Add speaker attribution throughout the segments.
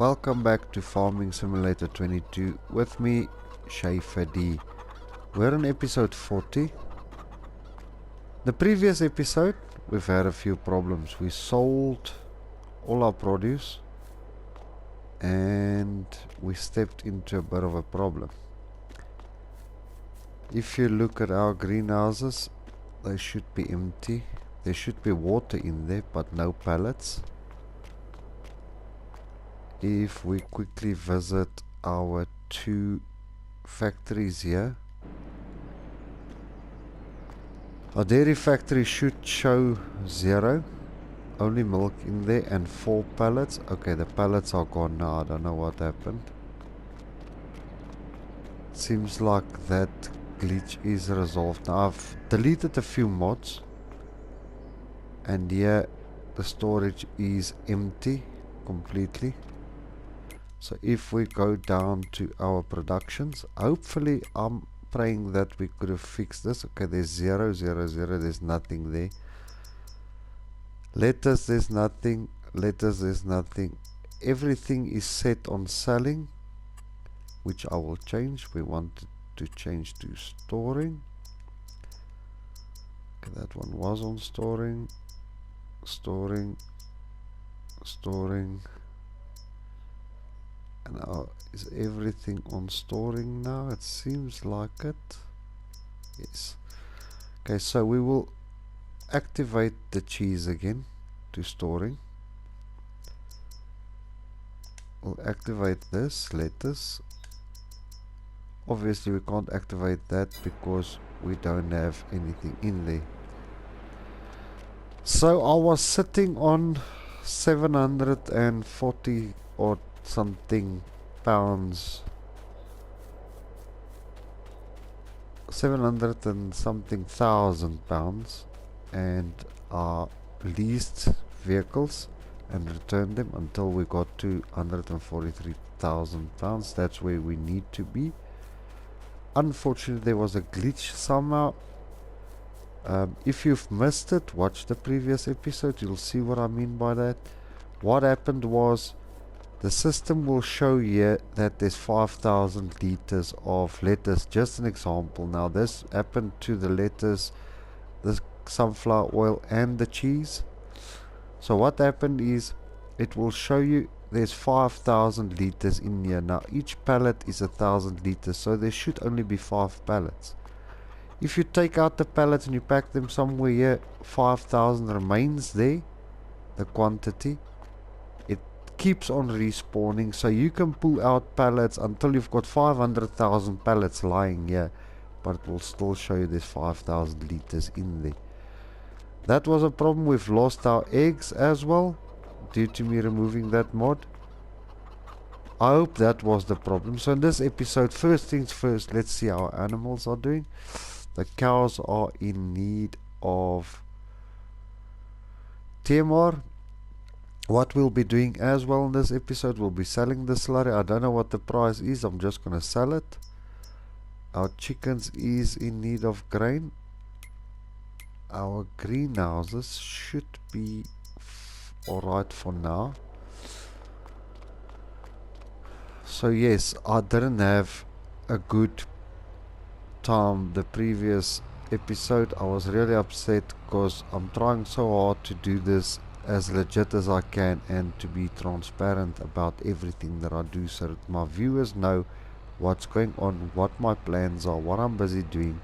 Speaker 1: Welcome back to Farming Simulator 22 with me, Schaefer D. We're on episode 40. The previous episode, we've had a few problems. We sold all our produce and we stepped into a bit of a problem. If you look at our greenhouses, they should be empty. There should be water in there, but no pallets. If we quickly visit our two factories here, our dairy factory should show 0, only milk in there, and 4 pallets. Okay, the pallets are gone now. I don't know what happened. Seems like that glitch is resolved now. I've deleted a few mods, and here the storage is empty completely. So if we go down to our productions, hopefully I'm praying that we could have fixed this. Okay, there's 0, 0, 0, there's nothing there. Lettuce, there's nothing. Lettuce, there's nothing. Everything is set on selling, which I will change. We want to change to storing. Okay, that one was on storing. Storing. And is everything on storing now? It seems like it. Yes. Okay, so we will activate the cheese again to storing. We'll activate this lettuce. Obviously we can't activate that because we don't have anything in there. So I was sitting on 740 or something pounds, 700 and something thousand pounds, and leased vehicles and returned them until we got to 143,000 pounds. That's where we need to be. Unfortunately there was a glitch somehow. If you've missed it, watch the previous episode, you'll see what I mean by that. What happened was, the system will show here that there's 5,000 liters of lettuce. Just an example. Now this happened to the lettuce, the sunflower oil and the cheese. So what happened is, it will show you there's 5,000 liters in here. Now each pallet is 1,000 liters, so there should only be 5 pallets. If you take out the pallets and you pack them somewhere here, 5,000 remains there, the quantity. Keeps on respawning, so you can pull out pallets until you've got 500,000 pallets lying here, but it will still show you there's 5,000 liters in there. That was a problem. We've lost our eggs as well due to me removing that mod. I hope that was the problem. So in this episode, first things first, let's see how our animals are doing. The cows are in need of TMR. What we'll be doing as well in this episode, we'll be selling the slurry. I don't know what the price is, I'm just gonna sell it. Our chickens is in need of grain. Our greenhouses should be alright for now. So yes, I didn't have a good time the previous episode. I was really upset because I'm trying so hard to do this as legit as I can and to be transparent about everything that I do, so that my viewers know what's going on, what my plans are, what I'm busy doing,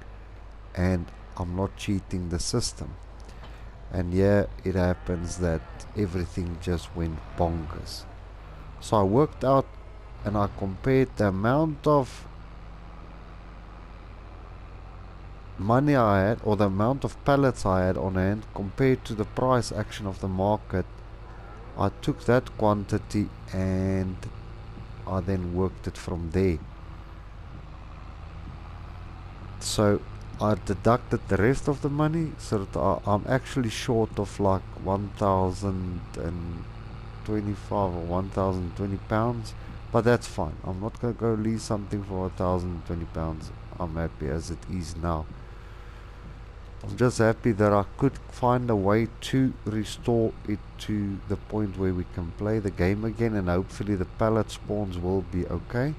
Speaker 1: and I'm not cheating the system. And yeah, it happens that everything just went bonkers. So I worked out and I compared the amount of money I had, or the amount of pallets I had on hand, compared to the price action of the market. I took that quantity and I then worked it from there. So I deducted the rest of the money, so that I'm actually short of like 1,025 or 1,020 pounds, but that's fine. I'm not gonna go lease something for 1,020 pounds. I'm happy as it is now. I'm just happy that I could find a way to restore it to the point where we can play the game again, and hopefully the pallet spawns will be okay.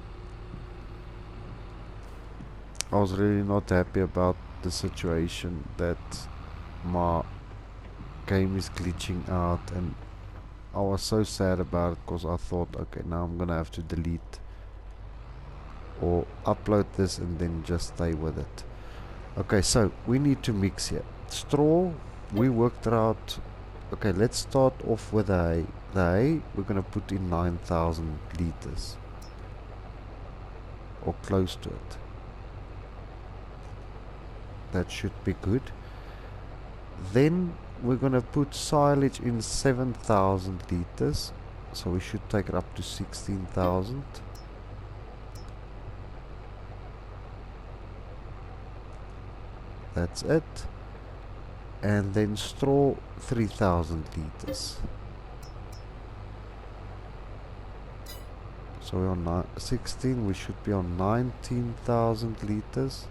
Speaker 1: I was really not happy about the situation that my game is glitching out, and I was so sad about it because I thought, okay, now I'm gonna have to delete or upload this and then just stay with it. Okay, so we need to mix here. Straw, we worked out. Okay, let's start off with the hay. The hay, we're gonna put in 9,000 liters or close to it. That should be good. Then we're gonna put silage in 7,000 liters, so we should take it up to 16,000. That's it. And then straw, 3,000 liters. So we're on 16, we should be on 19,000 liters.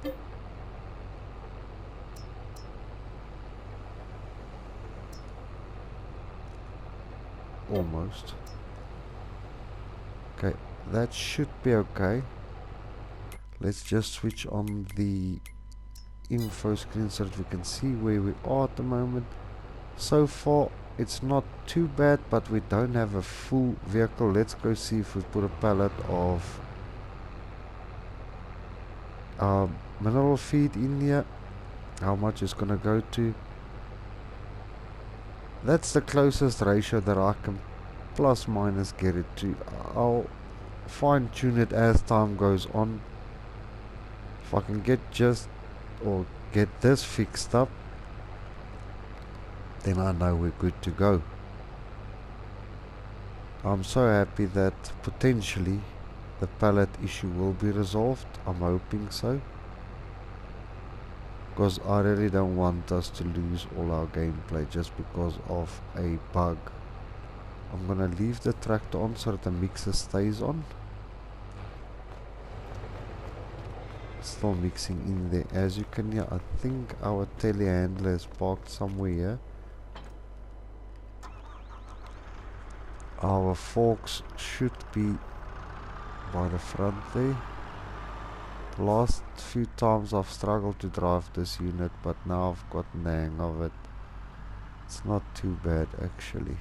Speaker 1: Almost. Okay, that should be okay. Let's just switch on the info screen so that we can see where we are at the moment. So far it's not too bad, but we don't have a full vehicle. Let's go see if we put a pallet of mineral feed in here. How much is gonna go to? That's the closest ratio that I can plus minus get it to. I'll fine tune it as time goes on. If I can get get this fixed up, then I know we're good to go. I'm so happy that potentially the pallet issue will be resolved. I'm hoping so, because I really don't want us to lose all our gameplay just because of a bug. I'm gonna leave the tractor on so that the mixer stays on. Still mixing in there. As you can hear, I think our telehandler is parked somewhere here. Our forks should be by the front there. Last few times I've struggled to drive this unit, but now I've gotten the hang of it. It's not too bad actually.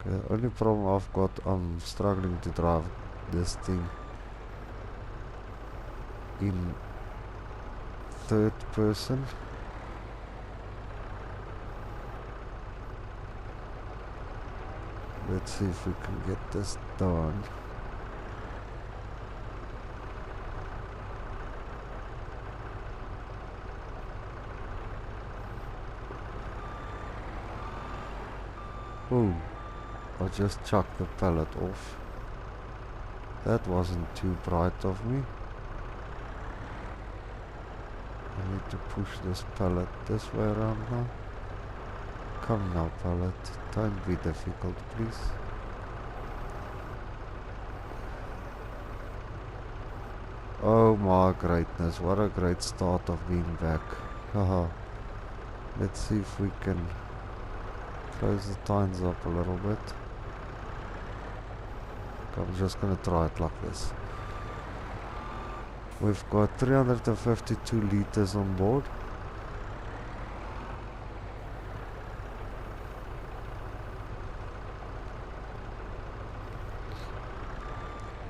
Speaker 1: Okay, the only problem I've got, I'm struggling to drive this thing in third person. Let's see if we can get this done. Oh, I just chucked the pallet off. That wasn't too bright of me. I need to push this pallet this way around now. Come now, pallet. Don't be difficult, please. Oh my greatness, what a great start of being back. Haha. Let's see if we can close the tines up a little bit. I'm just gonna try it like this. We've got 352 liters on board.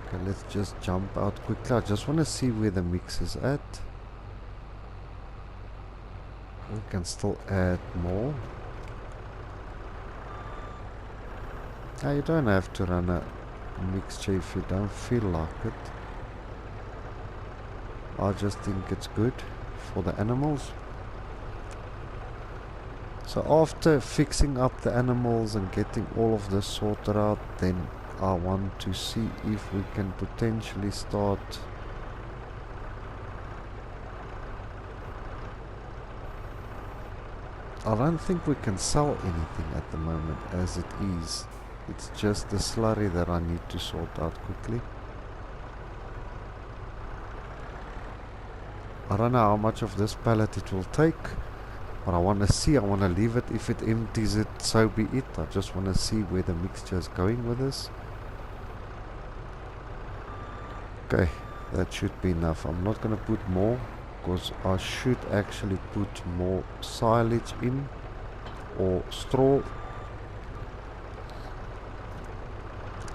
Speaker 1: Okay, let's just jump out quickly. I just want to see where the mix is at. We can still add more. Now you don't have to run a mixture if you don't feel like it. I just think it's good for the animals. So after fixing up the animals and getting all of this sorted out, then I want to see if we can potentially start I don't think we can sell anything at the moment as it is. It's just the slurry that I need to sort out quickly. I don't know how much of this pallet it will take, but I want to see. I want to leave it. If it empties it, so be it. I just want to see where the mixture is going with this. Okay, that should be enough. I'm not going to put more, because I should actually put more silage in, or straw.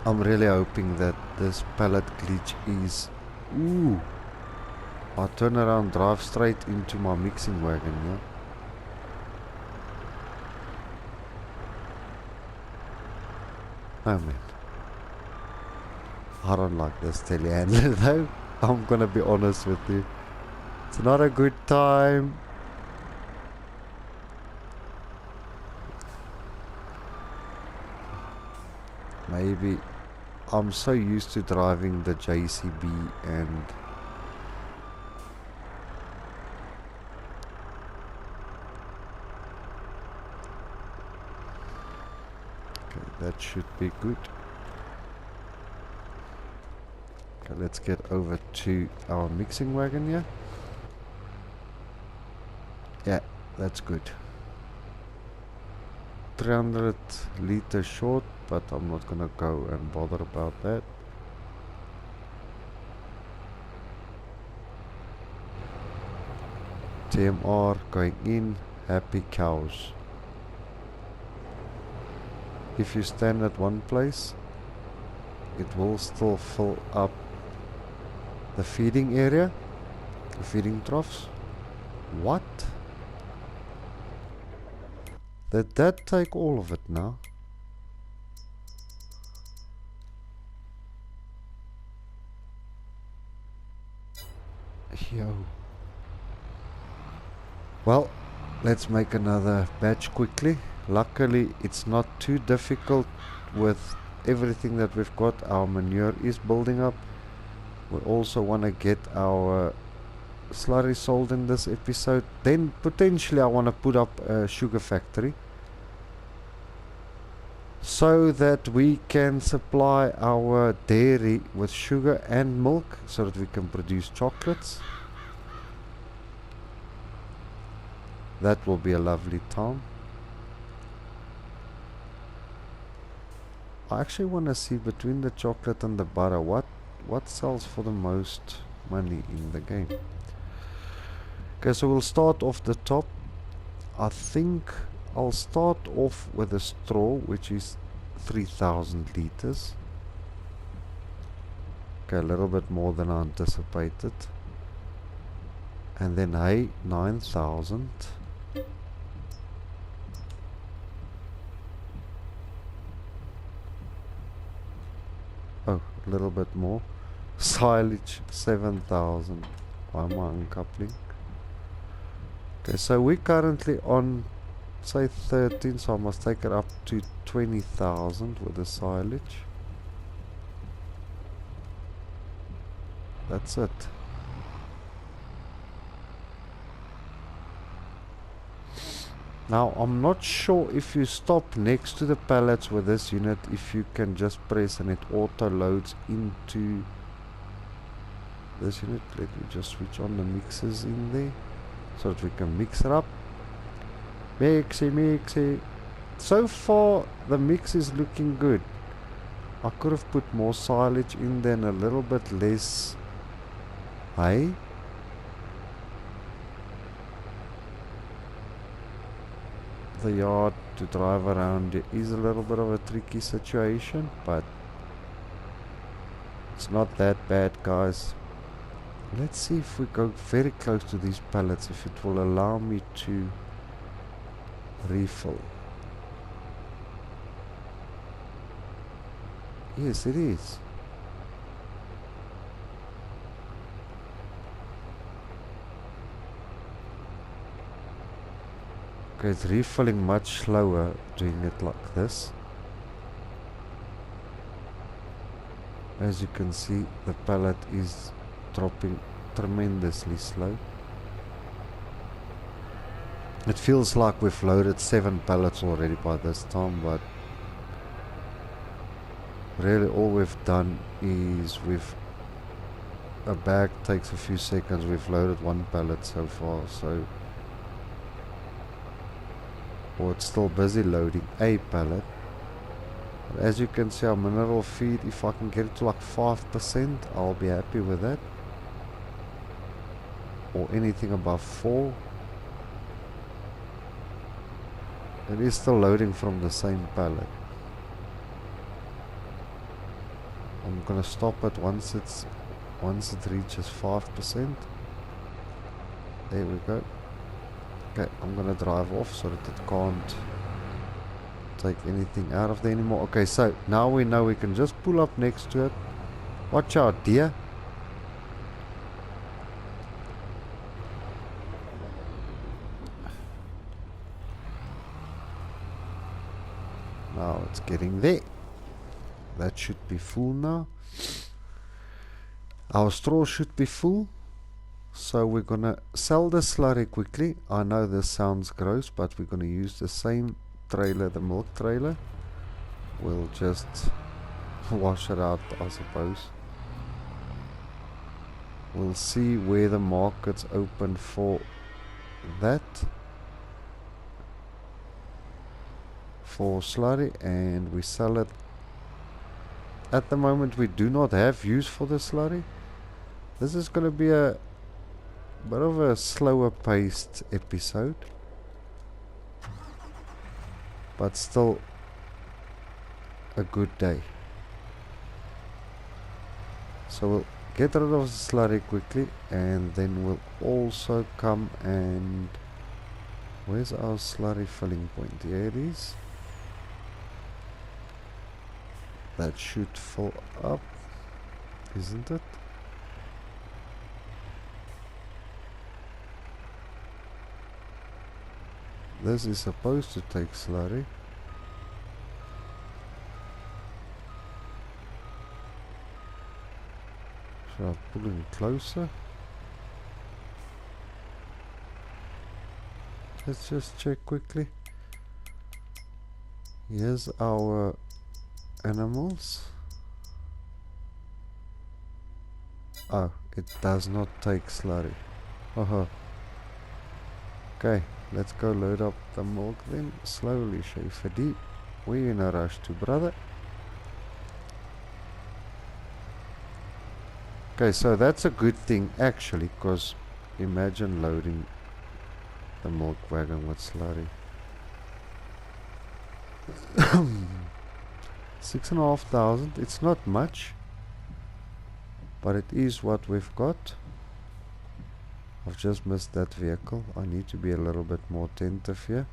Speaker 1: I'm really hoping that this pallet glitch is... Ooh! I turn around, drive straight into my mixing wagon, yeah? Oh man. I don't like this telehandler though. I'm gonna be honest with you. It's not a good time. Maybe I'm so used to driving the JCB and okay, that should be good. Okay, let's get over to our mixing wagon here. Yeah, that's good. 300 liters short, but I'm not gonna go and bother about that. TMR going in, happy cows. If you stand at one place, it will still fill up the feeding area, the feeding troughs. What? Did that take all of it now? Yo. Well, let's make another batch quickly. Luckily, it's not too difficult with everything that we've got. Our manure is building up. We also want to get our slurry sold in this episode. Then potentially I want to put up a sugar factory, so that we can supply our dairy with sugar and milk, so that we can produce chocolates. That will be a lovely time. I actually want to see between the chocolate and the butter what sells for the most money in the game. Okay, so we'll start off the top. I think I'll start off with a straw, which is 3000 liters. Okay, a little bit more than I anticipated. And then hay, 9000. Oh, a little bit more. Silage, 7000. Why am I uncoupling? Okay, so we're currently on, say, 13, so I must take it up to 20,000 with the silage. That's it. Now, I'm not sure if you stop next to the pallets with this unit, if you can just press and it auto loads into this unit. Let me just switch on the mixers in there, so that we can mix it up. Mixy. So far the mix is looking good. I could have put more silage in there and a little bit less hay. The yard to drive around is a little bit of a tricky situation, but it's not that bad, guys. Let's see if we go very close to these pallets, if it will allow me to refill. Yes, it is. Okay, it's refilling much slower doing it like this. As you can see, the pallet is dropping tremendously slow. It feels like we've loaded 7 pallets already by this time, but really all we've done is a bag takes a few seconds. We've loaded 1 pallet so far, so or it's still busy loading a pallet. But as you can see, our mineral feed, if I can get it to like 5%, I'll be happy with that, or anything above 4. It is still loading from the same pallet. I'm gonna stop it once it reaches 5%. There we go. Okay, I'm gonna drive off so that it can't take anything out of there anymore. Okay, so now we know we can just pull up next to it. Watch out, dear. Now it's getting there. That should be full now. Our straw should be full. So we're gonna sell the slurry quickly. I know this sounds gross, but we're gonna use the same trailer, the milk trailer. We'll just wash it out, I suppose. We'll see where the market's open for that, for slurry, and we sell it. At the moment we do not have use for the slurry. This is going to be a bit of a slower paced episode, but still a good day. So we'll get rid of the slurry quickly, and then we'll also come and... where's our slurry filling point? Here it is. That should fill up, isn't it? This is supposed to take slurry. Should I pull in closer? Let's just check quickly. Here's our animals. Oh, it does not take slurry. Okay, let's go load up the milk then. Slowly, Schaefer D. We're in a rush to, brother. Okay, so that's a good thing actually, because imagine loading the milk wagon with slurry. 6,500. It's not much, but it is what we've got. I've just missed that vehicle. I need to be a little bit more attentive here.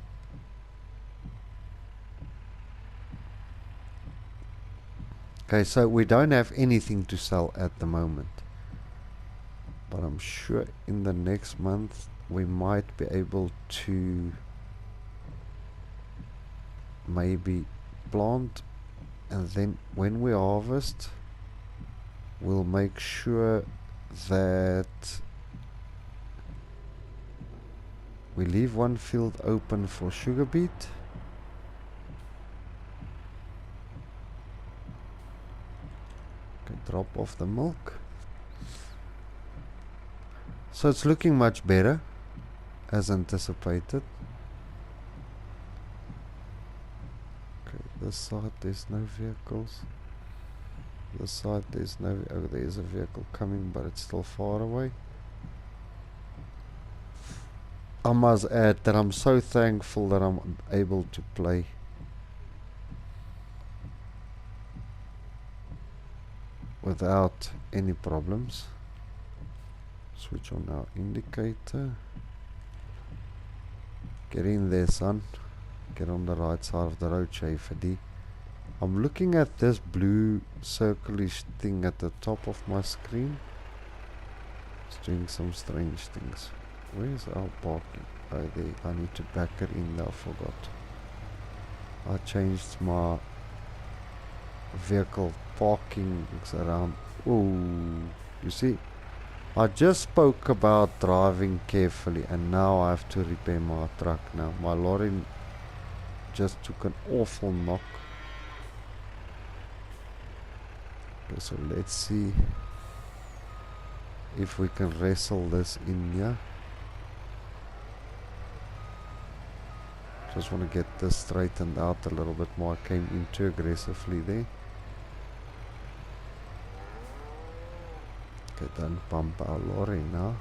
Speaker 1: Okay, so we don't have anything to sell at the moment, but I'm sure in the next month we might be able to maybe plant, and then when we harvest we'll make sure that we leave one field open for sugar beet. Okay, drop off the milk. So it's looking much better as anticipated. Okay, this side there's no vehicles. This side there's no... oh, there's a vehicle coming, but it's still far away. I must add that I'm so thankful that I'm able to play without any problems. Switch on our indicator. Get in there, son. Get on the right side of the road, Schaefer D. I'm looking at this blue circle-ish thing at the top of my screen. It's doing some strange things. Where's our parking? Oh, there. I need to back it in there. I forgot. I changed my vehicle parkings around. Oh, you see? I just spoke about driving carefully, and now I have to repair my truck now. My lorry just took an awful knock. Okay, so let's see if we can wrestle this in here. Just want to get this straightened out a little bit more. I came in too aggressively there. Okay, don't bump our lorry now.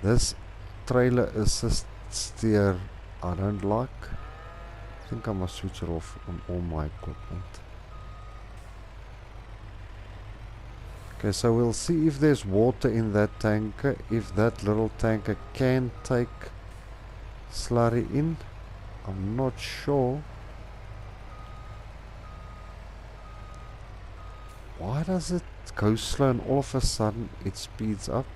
Speaker 1: This trailer assist steer I don't like. I think I must switch it off on all my equipment. Okay, so we'll see if there's water in that tanker. If that little tanker can take slurry in. I'm not sure. Why does it go slow and all of a sudden it speeds up?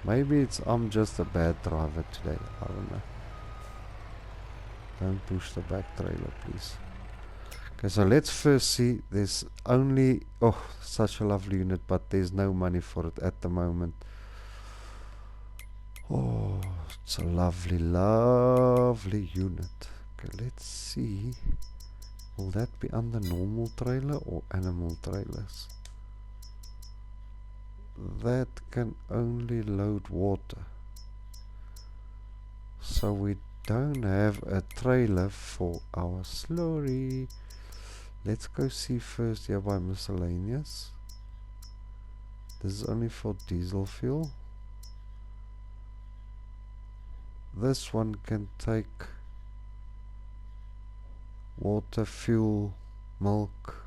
Speaker 1: Maybe I'm just a bad driver today. I don't know. Don't push the back trailer, please. Okay, so let's first see. There's only... Oh, such a lovely unit, but there's no money for it at the moment. Oh, it's a lovely, lovely unit. Okay, let's see. Will that be under normal trailer or animal trailers? That can only load water. So we don't have a trailer for our slurry. Let's go see first here by miscellaneous. This is only for diesel fuel. This one can take water, fuel, milk,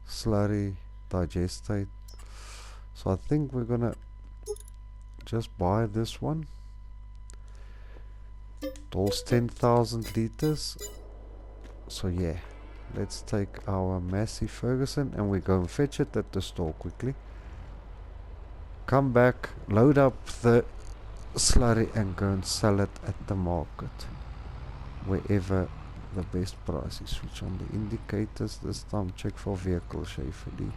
Speaker 1: slurry, digestate. So I think we're gonna just buy this one. It holds 10,000 liters. So yeah, let's take our Massey Ferguson and we go and fetch it at the store quickly. Come back, load up the slurry and go and sell it at the market, wherever the best price is. Switch on the indicators this time. Check for vehicle safety.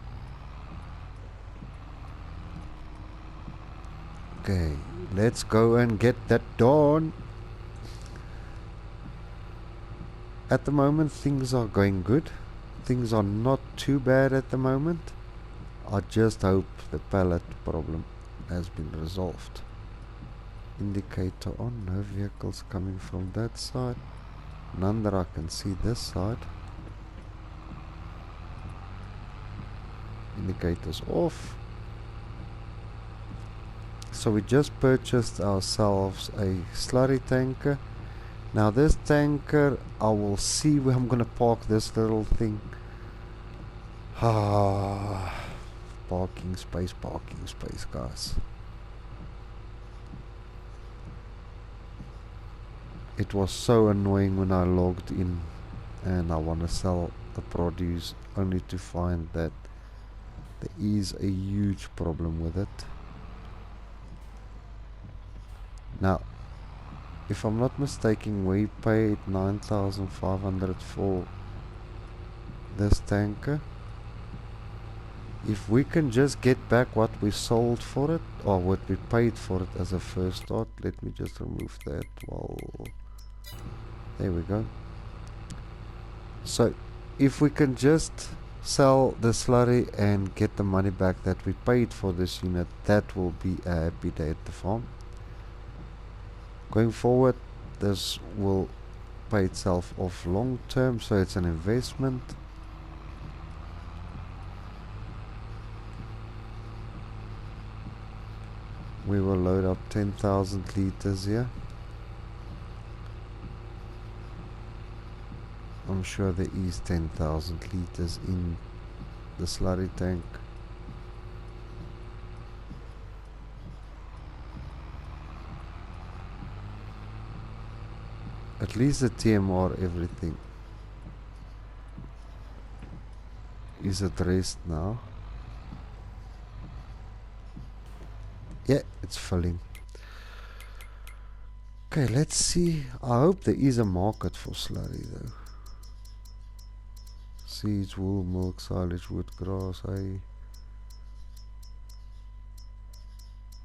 Speaker 1: Okay, let's go and get that done. At the moment things are going good. Things are not too bad at the moment. I just hope the pallet problem has been resolved. Indicator on, no vehicles coming from that side. None that I can see this side. Indicators off. So we just purchased ourselves a slurry tanker. Now this tanker, I will see where I'm gonna park this little thing. Parking space, guys. It was so annoying when I logged in and I want to sell the produce only to find that there is a huge problem with it. Now, if I'm not mistaken, we paid 9,500 for this tanker. If we can just get back what we sold for it, or what we paid for it as a first start, let me just remove that. Well, there we go. So, if we can just sell the slurry and get the money back that we paid for this unit, that will be a happy day at the farm. Going forward, this will pay itself off long term, so it's an investment. We will load up 10,000 liters here. I'm sure there is 10,000 liters in the slurry tank. At least the TMR, everything is addressed now. Yeah, it's filling. Okay, let's see. I hope there is a market for slurry though. Seeds, wool, milk, silage, wood, grass, hay.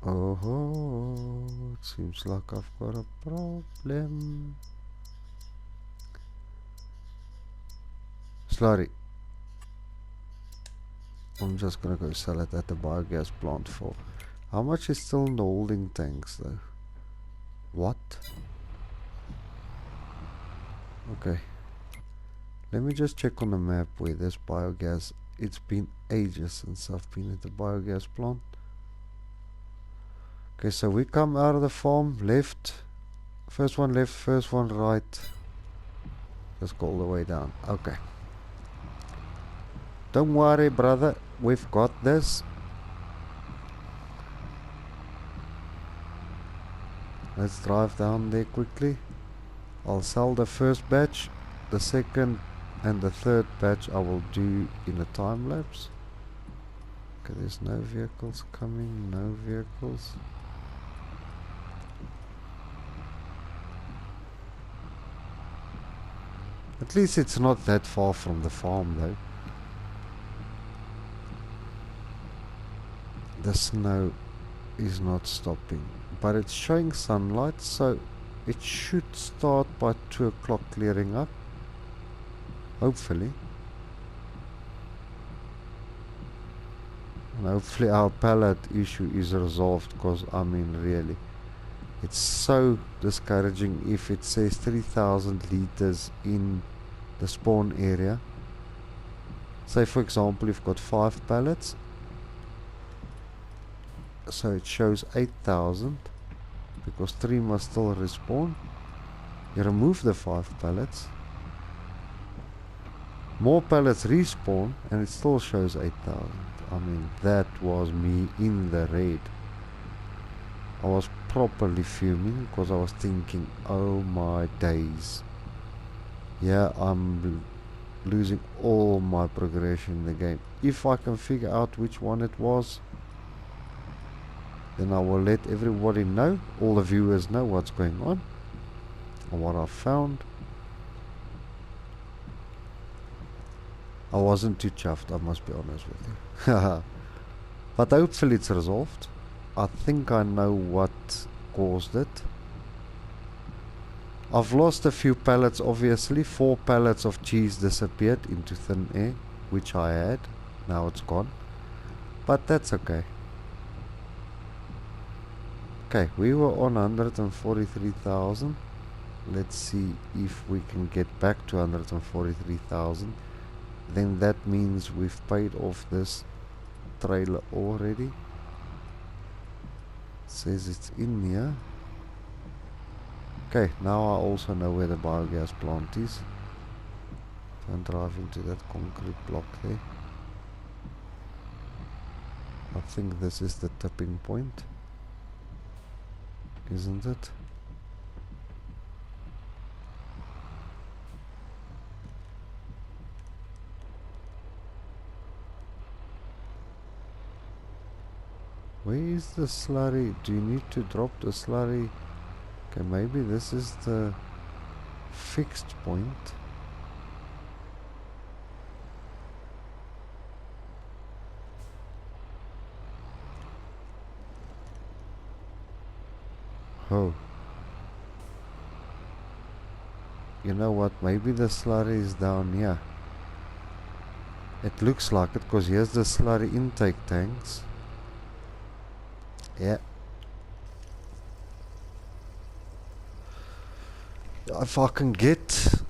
Speaker 1: Oh, it seems like I've got a problem. Slurry. I'm just gonna go sell it at the biogas plant for. How much is still in the holding tanks though? What? Okay. Let me just check on the map where there's biogas. It's been ages since I've been at the biogas plant. Okay, so we come out of the farm, left. First one left, first one right. Just go all the way down. Okay. Don't worry, brother. We've got this. Let's drive down there quickly. I'll sell the first batch. The second and the third batch I will do in a time lapse. Okay, there's no vehicles coming. No vehicles. At least it's not that far from the farm though. The snow is not stopping, but it's showing sunlight, so it should start by 2 o'clock clearing up, hopefully. And hopefully our pallet issue is resolved, because I mean really it's so discouraging if it says 3000 liters in the spawn area. Say for example you've got 5 pallets, so it shows 8000 because 3 must still respawn. You remove the 5 pallets, more pallets respawn, and it still shows 8000. I mean, that was me in the red. I was properly fuming because I was thinking, oh my days. Yeah, I'm losing all my progression in the game. If I can figure out which one it was, then I will let everybody know, all the viewers know what's going on and what I found. I wasn't too chuffed, I must be honest with you. But hopefully it's resolved. I think I know what caused it. I've lost a few pallets obviously. 4 pallets of cheese disappeared into thin air, which I had. Now it's gone. But that's okay. Okay, we were on 143,000. Let's see if we can get back to 143,000. Then that means we've paid off this trailer already. It says it's in here. Okay, now I also know where the biogas plant is. Don't drive into that concrete block there. I think this is the tipping point, isn't it? Where is the slurry? Do you need to drop the slurry? Okay, maybe this is the fixed point. Oh. You know what? Maybe the slurry is down here. It looks like it because here's the slurry intake tanks. Yeah. If I can get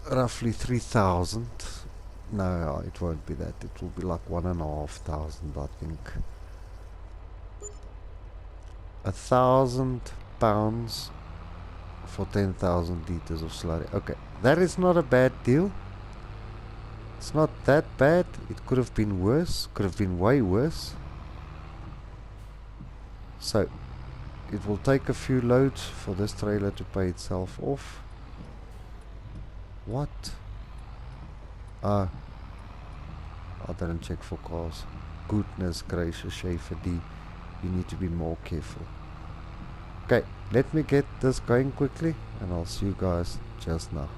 Speaker 1: roughly 3,000, no, it won't be that. It will be like 1,500, I think. 1,000 pounds for 10,000 liters of slurry. Okay, that is not a bad deal. It's not that bad. It could have been worse. Could have been way worse. So it will take a few loads for this trailer to pay itself off. What? I didn't check for cars. Goodness gracious, Schaefer D. You need to be more careful. Okay, let me get this going quickly and I'll see you guys just now.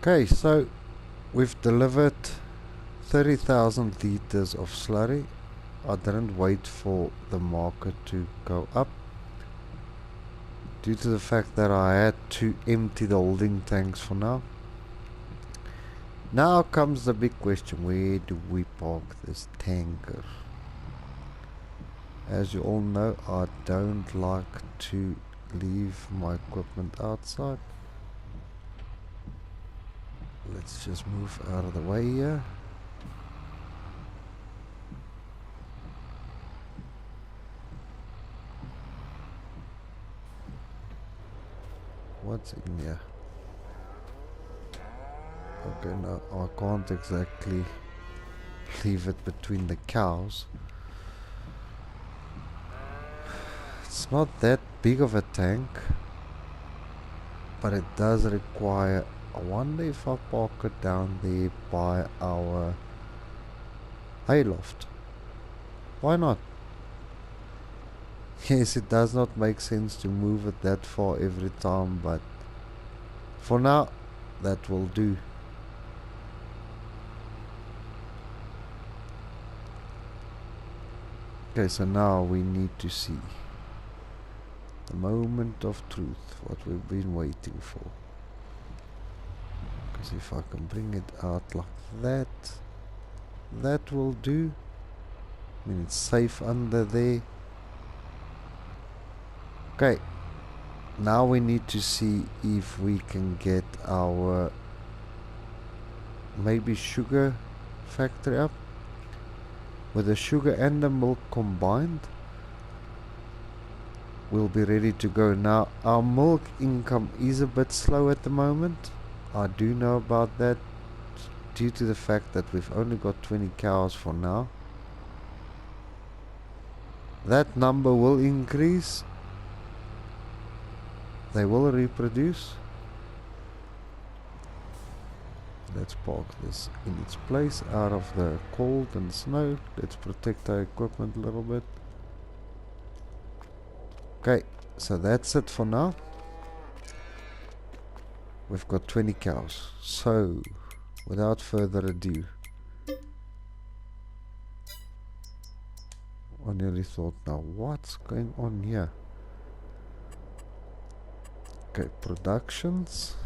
Speaker 1: Okay, so we've delivered 30,000 liters of slurry. I didn't wait for the market to go up due to the fact that I had to empty the holding tanks for now. Now comes the big question, where do we park this tanker? As you all know, I don't like to leave my equipment outside. Let's just move out of the way here. What's in here? Okay, no, I can't exactly leave it between the cows. It's not that big of a tank, but it does require. I wonder if I park it down there by our hayloft. Why not? Yes, it does not make sense to move it that far every time, but for now that will do. Okay, so now we need to see the moment of truth, what we've been waiting for. Because if I can bring it out like that, that will do. I mean, it's safe under there. Okay, now we need to see if we can get our maybe sugar factory up. With the sugar and the milk combined, we'll be ready to go. Now, our milk income is a bit slow at the moment. I do know about that due to the fact that we've only got 20 cows for now. That number will increase. They will reproduce. Let's park this in its place out of the cold and snow. Let's protect our equipment a little bit. Okay, so that's it for now. We've got 20 cows. So, without further ado, I nearly thought, now what's going on here? Okay, productions.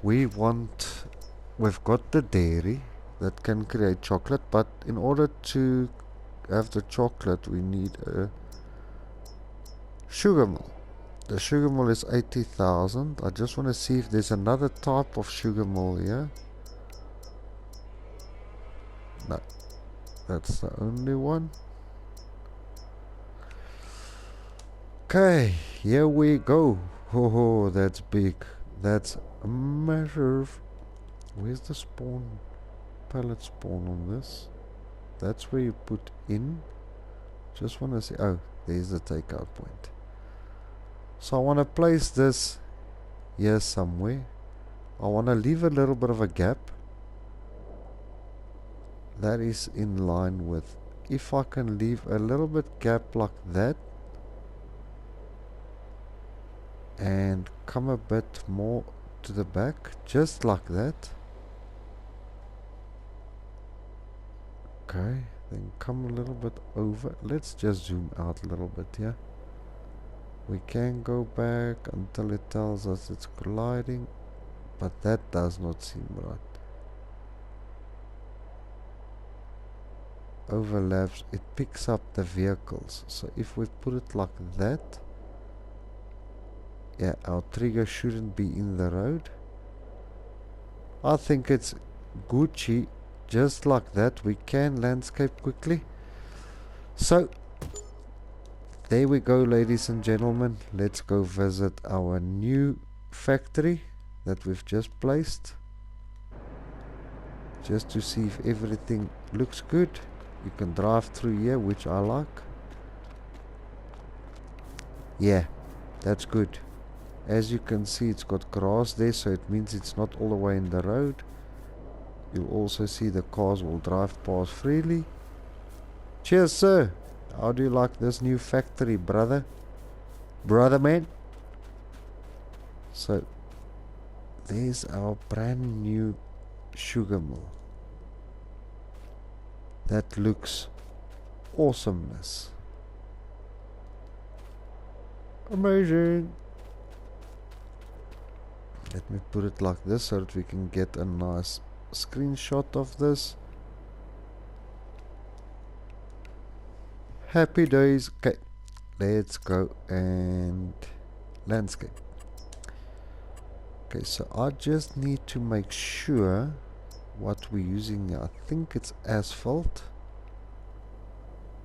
Speaker 1: We've got the dairy that can create chocolate, but in order to have the chocolate we need a sugar mill. The sugar mill is 80,000. I just want to see if there's another type of sugar mill here. No, that's the only one. Okay, here we go. Oh, that's big. That's massive. Where's the spawn? Pallet spawn on this? That's where you put in. Just want to see, oh, there's the takeout point. So I want to place this here somewhere. I want to leave a little bit of a gap. That is in line with, if I can leave a little bit gap like that and come a bit more to the back, just like that. Okay, then come a little bit over. Let's just zoom out a little bit here. We can go back until it tells us it's colliding, but that does not seem right. Overlaps, it picks up the vehicles. So if we put it like that, yeah, our trigger shouldn't be in the road. I think it's Gucci. Just like that, we can landscape quickly. So there we go, ladies and gentlemen. Let's go visit our new factory that we've just placed, just to see if everything looks good. You can drive through here, which I like. Yeah, that's good. As you can see, it's got grass there, so it means it's not all the way in the road. You'll also see the cars will drive past freely. Cheers, sir. How do you like this new factory, brother? Brother man? So, there's our brand new sugar mill. That looks awesomeness. Amazing. Let me put it like this so that we can get a nice screenshot of this. Happy days. Okay, let's go and landscape. Okay, so I just need to make sure what we're using here. I think it's asphalt.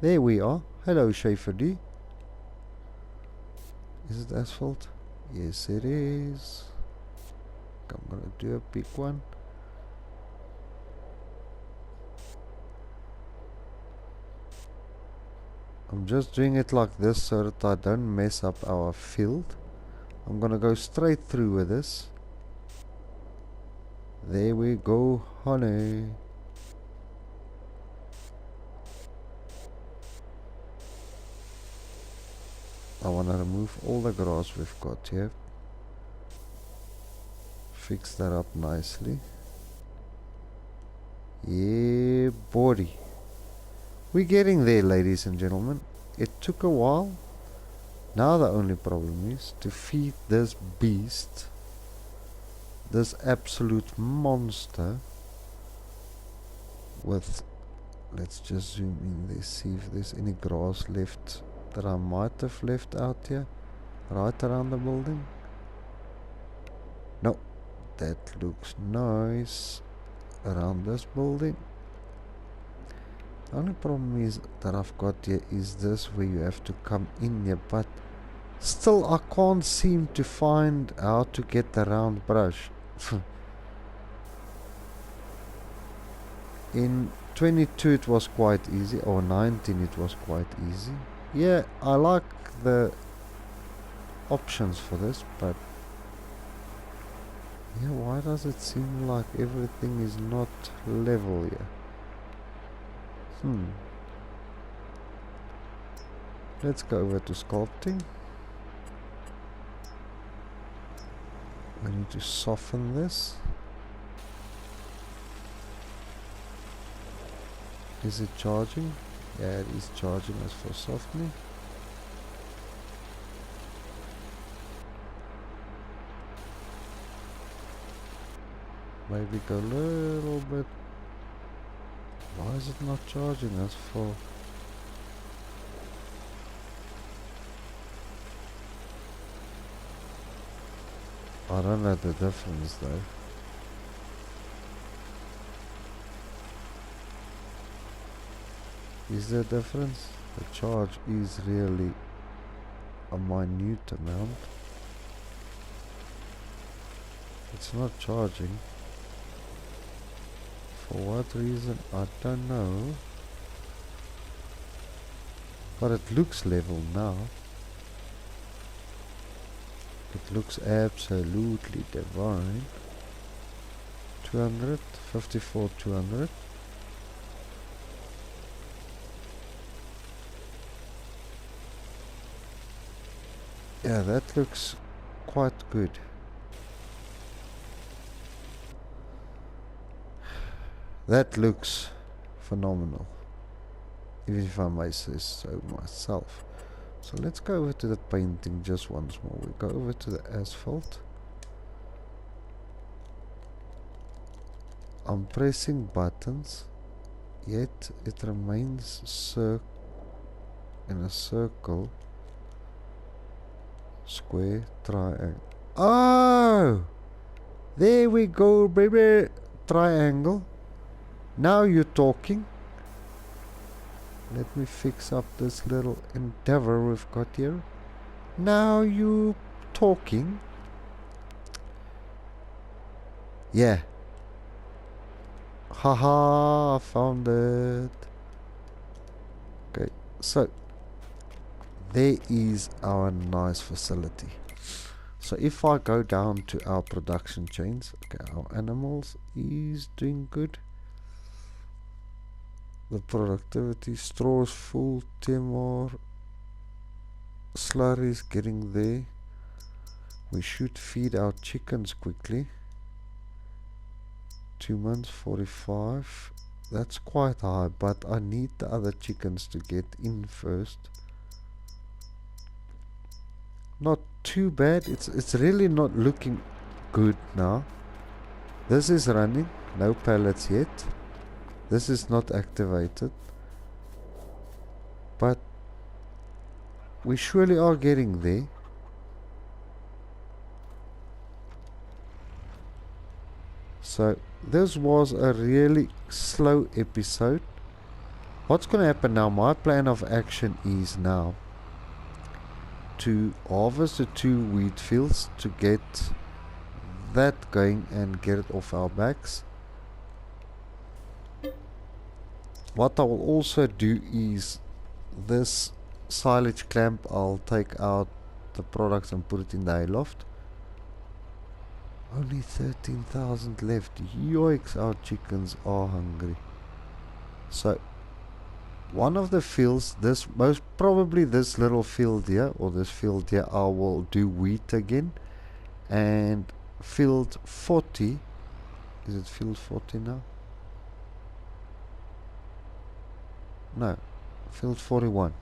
Speaker 1: There we are. Hello, Schaefer D. Is it asphalt? Yes, it is. I'm gonna do a big one. I'm just doing it like this so that I don't mess up our field. I'm gonna go straight through with this. There we go, honey. I want to remove all the grass we've got here. Fix that up nicely. Yeah, buddy. We're getting there, ladies and gentlemen. It took a while. Now the only problem is to feed this beast, this absolute monster, with, let's just zoom in there, see if there's any grass left that I might have left out here, right around the building. No, that looks nice around this building. The only problem is that I've got here is this, where you have to come in here, but still I can't seem to find how to get the round brush. In 22 it was quite easy, or 19 it was quite easy. Yeah, I like the options for this, but yeah, why does it seem like everything is not level here? Let's go over to sculpting. I need to soften this. Is it charging? Yeah, it is charging as for softening. Maybe go a little bit. Why is it not charging as for? I don't know the difference though. Is there a difference? The charge is really a minute amount. It's not charging. For what reason? I don't know. But it looks level now. It looks absolutely divine. 200, 54, 200. Yeah, that looks quite good. That looks phenomenal, even if I may say so myself. So let's go over to the painting just once more. We go over to the asphalt. I'm pressing buttons, yet it remains in a circle, square, triangle. Oh! There we go, baby! Triangle. Now you're talking. Let me fix up this little endeavor we've got here. Now you talking. Yeah. Haha, I found it. Okay, so there is our nice facility. So if I go down to our production chains, okay, our animals is doing good. The productivity, straws full, Timor, slurry is getting there. We should feed our chickens quickly. 2 months, 45. That's quite high, but I need the other chickens to get in first. Not too bad. It's really not looking good now. This is running. No pallets yet. This is not activated. But we surely are getting there. So this was a really slow episode. What's going to happen now? My plan of action is now to harvest the 2 wheat fields to get that going and get it off our backs. What I will also do is this silage clamp, I'll take out the products and put it in the hayloft. Only 13,000 left. Yikes, our chickens are hungry. So one of the fields, this most probably this little field here, or this field here, I will do wheat again. And field 40, is it field 40 now? No, field 41.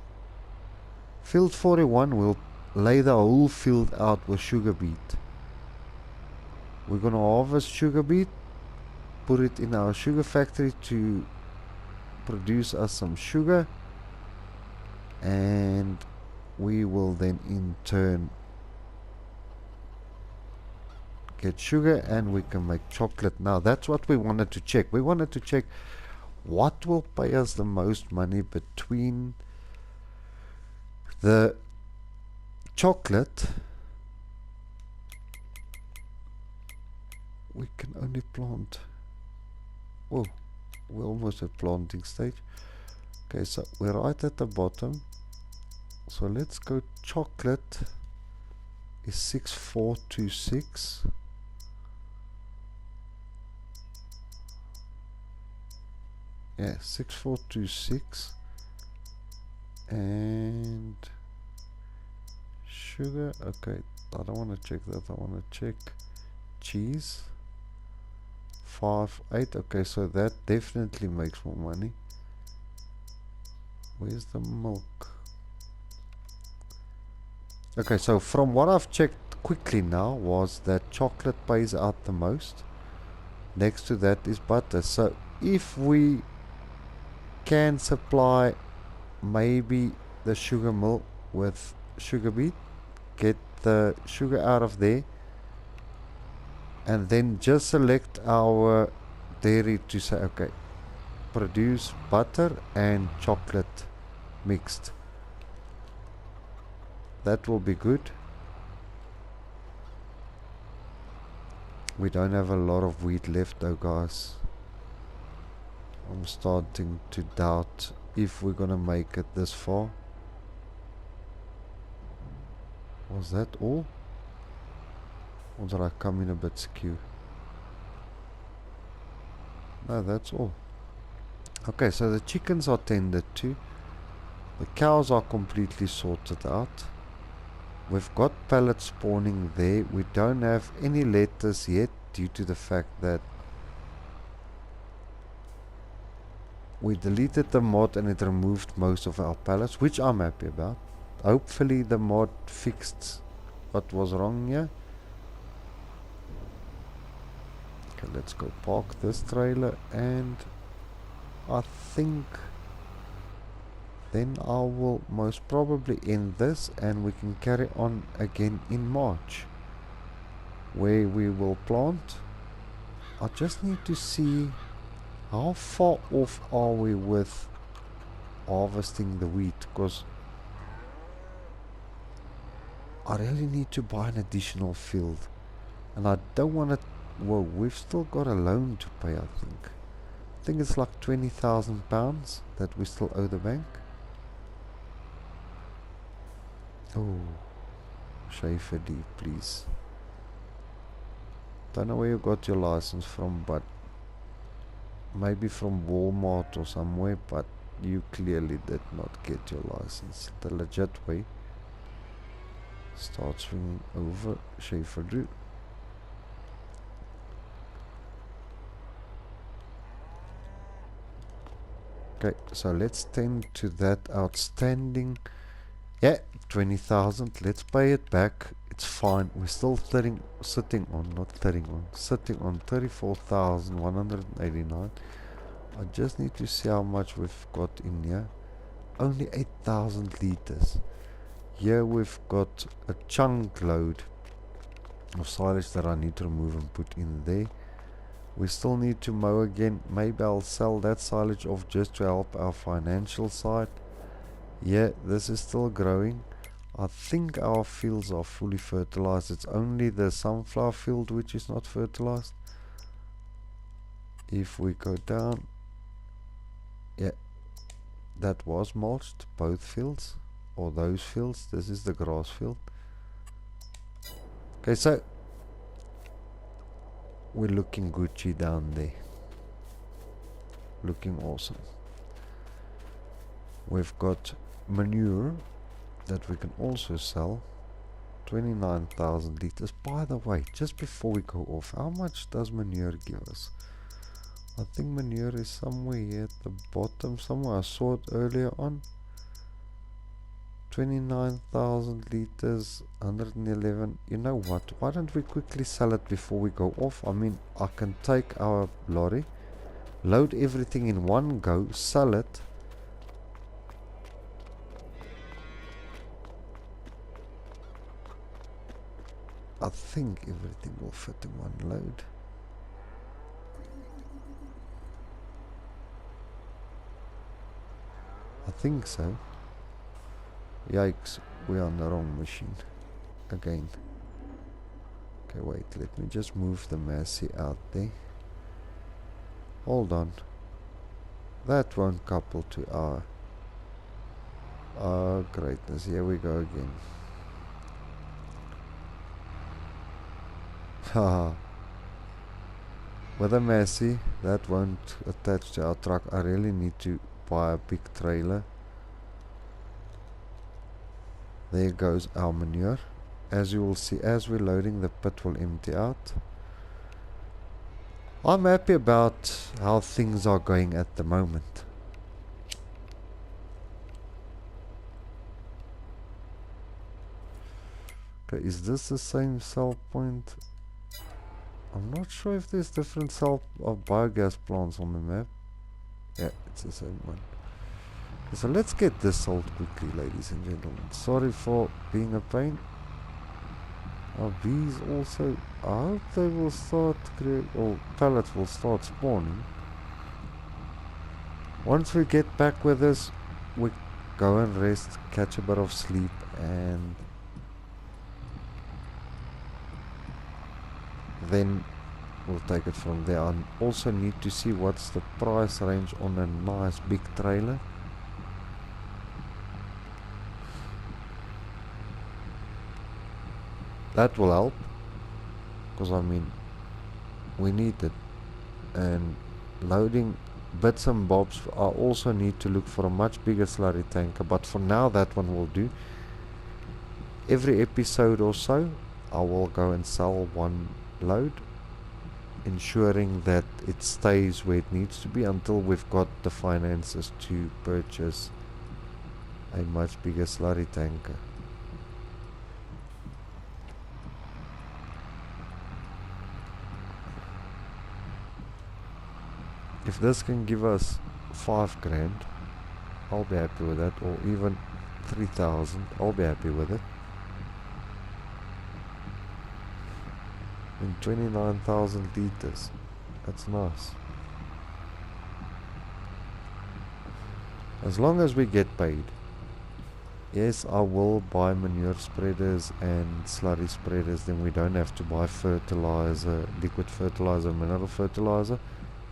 Speaker 1: Field 41 will lay the whole field out with sugar beet. We're gonna harvest sugar beet, put it in our sugar factory to produce us some sugar, and we will then in turn get sugar and we can make chocolate. Now that's what we wanted to check. We wanted to check what will pay us the most money between the chocolate. We can only plant. Whoa, we're almost at planting stage. Okay, so we're right at the bottom. So let's go. Chocolate is 6426. Yeah, 6426. And sugar. Okay, I don't want to check that. I want to check cheese. 5.8. Okay, so that definitely makes more money. Where's the milk? Okay, so from what I've checked quickly now was that chocolate pays out the most. Next to that is butter. So if we can supply maybe the sugar mill with sugar beet, get the sugar out of there, and then just select our dairy to say, okay, produce butter and chocolate mixed. That will be good. We don't have a lot of wheat left though, guys. I'm starting to doubt if we're gonna make it this far. Was that all? Or did I come in a bit skew? No, that's all. Okay, so the chickens are tended to. The cows are completely sorted out. We've got pallets spawning there. We don't have any letters yet due to the fact that we deleted the mod and it removed most of our pallets, which I'm happy about. Hopefully the mod fixed what was wrong here. Okay, let's go park this trailer, and I think then I will most probably end this and we can carry on again in March, where we will plant. I just need to see how far off are we with harvesting the wheat, because I really need to buy an additional field, and I don't want to. Whoa, we've still got a loan to pay. I think it's like £20,000 that we still owe the bank. Oh, Schaefer D, please. Don't know where you got your license from, but maybe from Walmart or somewhere, but you clearly did not get your license the legit way. Start swinging over, Schaefer D. Okay, so let's tend to that outstanding. Yeah, 20,000. Let's pay it back. It's fine. We're still sitting on 34,189. I just need to see how much we've got in here. Only 8,000 liters. Here we've got a chunk load of silage that I need to remove and put in there. We still need to mow again. Maybe I'll sell that silage off just to help our financial side. Yeah, this is still growing. I think our fields are fully fertilized. It's only the sunflower field which is not fertilized. If we go down, yeah, that was mulched, both fields, or those fields. This is the grass field. Okay, so we're looking Gucci down there. Looking awesome. We've got manure that we can also sell. 29,000 liters. By the way, just before we go off, how much does manure give us? I think manure is somewhere here at the bottom somewhere. I saw it earlier on. 29,000 liters, 111. You know what? Why don't we quickly sell it before we go off? I mean, I can take our lorry, load everything in one go, sell it. I think everything will fit in one load. I think so. Yikes, we're on the wrong machine. Again. Okay, wait, let me just move the Massey out there. Hold on. That won't couple to our... Oh, greatness, here we go again. Haha. With a Massey, that won't attach to our truck. I really need to buy a big trailer. There goes our manure. As you will see, as we're loading, the pit will empty out. I'm happy about how things are going at the moment. Okay, is this the same sell point? I'm not sure if there's different cell of biogas plants on the map. Yeah, it's the same one. Okay, so let's get this sold quickly, ladies and gentlemen. Sorry for being a pain. Our bees also, I hope they will start or pallets will start spawning. Once we get back with this, we go and rest, catch a bit of sleep, and then we'll take it from there. I also need to see what's the price range on a nice big trailer. that will help, because I mean we need it. And loading bits and bobs, I also need to look for a much bigger slurry tanker, but for now that one will do. Every episode or so I will go and sell one load, ensuring that it stays where it needs to be until we've got the finances to purchase a much bigger slurry tanker. If this can give us 5 grand, I'll be happy with that, or even 3,000, I'll be happy with it. And 29,000 liters, that's nice. As long as we get paid. Yes, I will buy manure spreaders and slurry spreaders, then we don't have to buy fertilizer, liquid fertilizer, mineral fertilizer,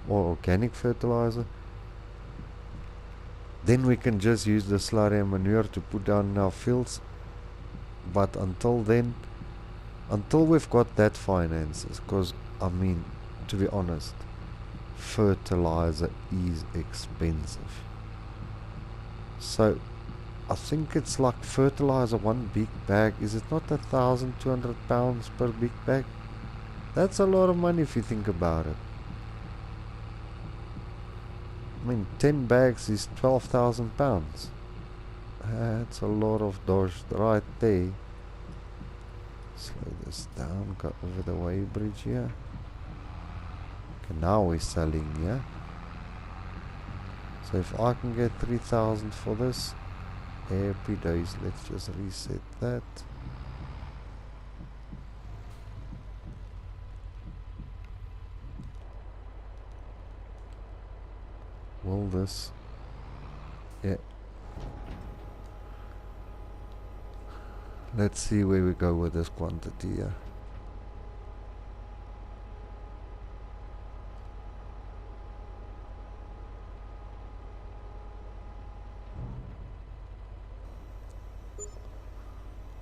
Speaker 1: or organic fertilizer. Then we can just use the slurry and manure to put down in our fields. But until then, until we've got that finances, because I mean, to be honest, fertilizer is expensive. So I think it's like fertilizer, one big bag, is it not 1,200 pounds per big bag? That's a lot of money if you think about it. I mean, 10 bags is 12,000 pounds. That's a lot of dosh right there. Slow this down, go over the weighbridge here. Okay, now we're selling, yeah? So if I can get 3,000 for this, happy days. Let's just reset that. Will this? Yeah. Let's see where we go with this quantity here.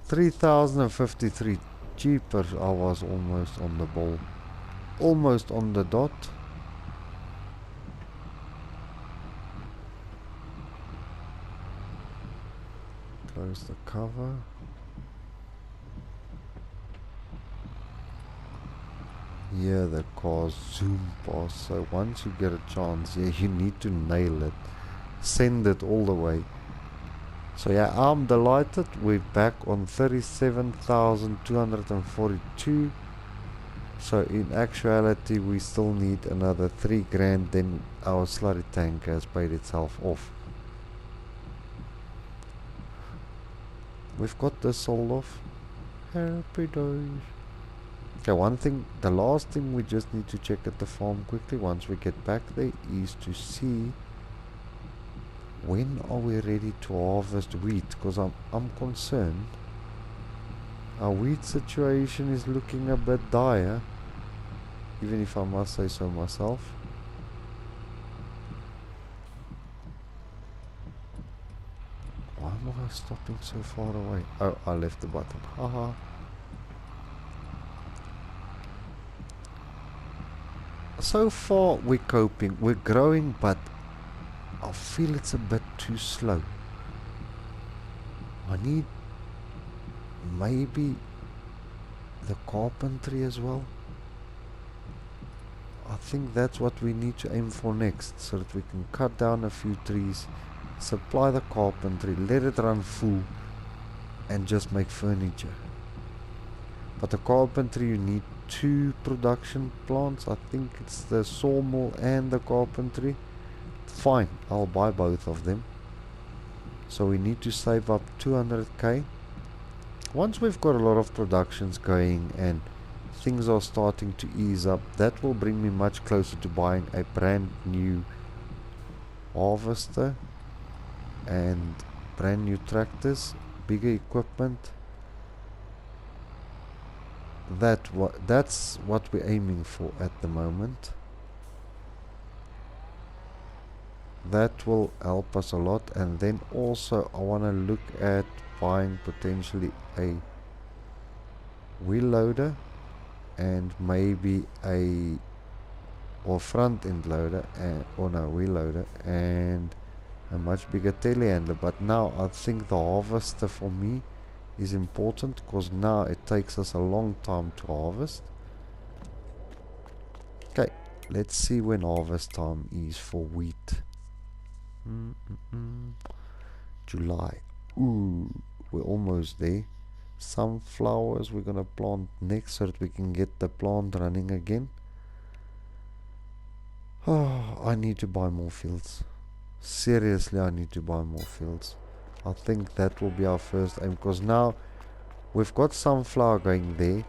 Speaker 1: $3,053 cheaper. I was almost on the ball, almost on the dot. Close the cover. Yeah, the cars zoom past, so once you get a chance, yeah, you need to nail it, send it all the way. So yeah, I'm delighted. We're back on 37,242. So in actuality we still need another 3 grand, then our slurry tank has paid itself off. We've got this sold off. Happy days. Okay, one thing, the last thing we just need to check at the farm quickly once we get back there is to see when are we ready to harvest wheat, because I'm concerned. Our wheat situation is looking a bit dire, even if I must say so myself. Why am I stopping so far away? Oh, I left the button. Haha. So far we're coping, we're growing, but I feel it's a bit too slow. I need maybe the carpentry as well. I think that's what we need to aim for next, so that we can cut down a few trees, supply the carpentry, let it run full, and just make furniture. But the carpentry, you need 2 production plants. I think it's the sawmill and the carpentry. Fine, I'll buy both of them. So we need to save up 200k. Once we've got a lot of productions going and things are starting to ease up, that will bring me much closer to buying a brand new harvester and brand new tractors, bigger equipment. That's what we're aiming for at the moment. That will help us a lot. And then also I want to look at buying potentially a wheel loader and maybe a or front end loader or no wheel loader and a much bigger telehandler. But now I think the harvester for me is important, because now it takes us a long time to harvest. Okay, let's see when harvest time is for wheat. July. Ooh, we're almost there. Sunflowers we're gonna plant next so that we can get the plant running again. Oh, I need to buy more fields. Seriously, I need to buy more fields. I think that will be our first aim, because now we've got sunflower going there.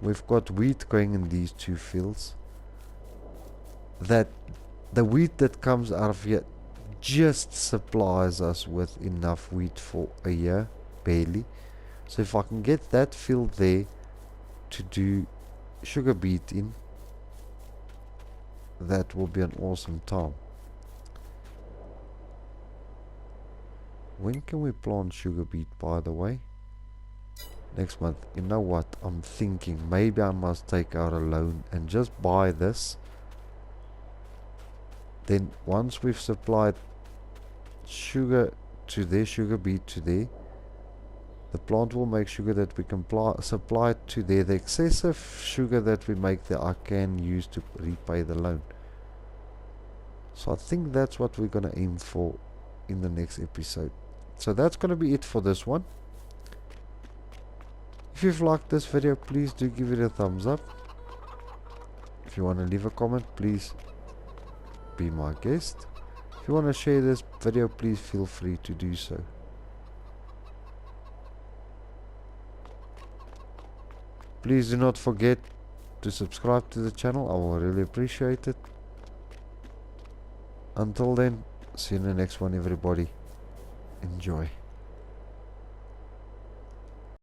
Speaker 1: We've got wheat going in these two fields. That the wheat that comes out of here just supplies us with enough wheat for a year, barely. So if I can get that field there to do sugar beet in, that will be an awesome time. When can we plant sugar beet, by the way? Next month. You know what? I'm thinking maybe I must take out a loan and just buy this. Then once we've supplied sugar to there, sugar beet to there, the plant will make sugar that we can supply to there. The excessive sugar that we make there I can use to repay the loan. So I think that's what we're going to aim for in the next episode. So that's going to be it for this one. If you've liked this video, please do give it a thumbs up. If you want to leave a comment, please be my guest. If you want to share this video, please feel free to do so. Please do not forget to subscribe to the channel. I will really appreciate it. Until then, see you in the next one, everybody. Enjoy.